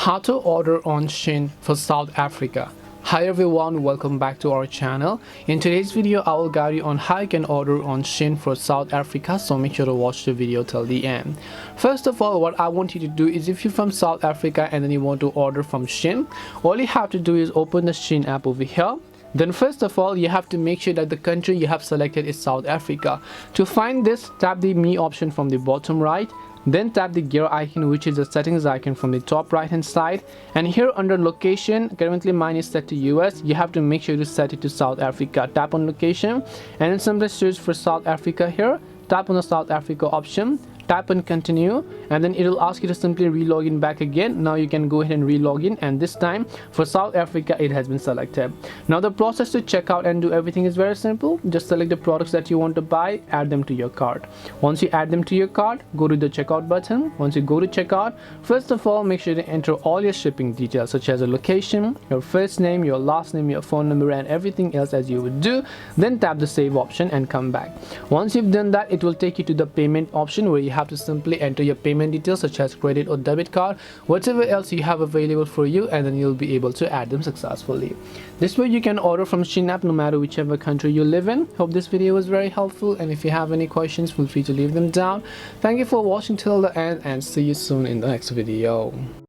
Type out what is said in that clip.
How to order on Shein for South Africa. Hi everyone, welcome back to our channel. In today's video I will guide you on how you can order on Shein for South Africa, so make sure to watch the video till the end. First of all, what I want you to do is, if you're from South Africa and then you want to order from Shein, all you have to do is open the Shein app over here. Then first of all, you have to make sure that the country you have selected is South Africa. To find this, tap the Me option from the bottom right. Then tap the gear icon, which is the settings icon from the top right hand side, and here under location, currently mine is set to US. You have to make sure to set it to South Africa. Tap on location and then simply search for South Africa. Here tap on the South Africa option, tap on continue, and then it will ask you to simply re-log in back again. Now you can go ahead and re-log in, and this time for South Africa it has been selected. Now the process to check out and do everything is very simple. Just select the products that you want to buy, add them to your cart. Once you add them to your cart, go to the checkout button. Once you go to checkout, first of all make sure to enter all your shipping details, such as a location, your first name, your last name, your phone number, and everything else as you would do. Then tap the save option and come back. Once you've done that, it will take you to the payment option, where you have to simply enter your payment details, such as credit or debit card, whatever else you have available for you, and then you'll be able to add them successfully. This way you can order from Shein app no matter whichever country you live in. Hope this video was very helpful, and if you have any questions, feel free to leave them down. Thank you for watching till the end, and see you soon in the next video.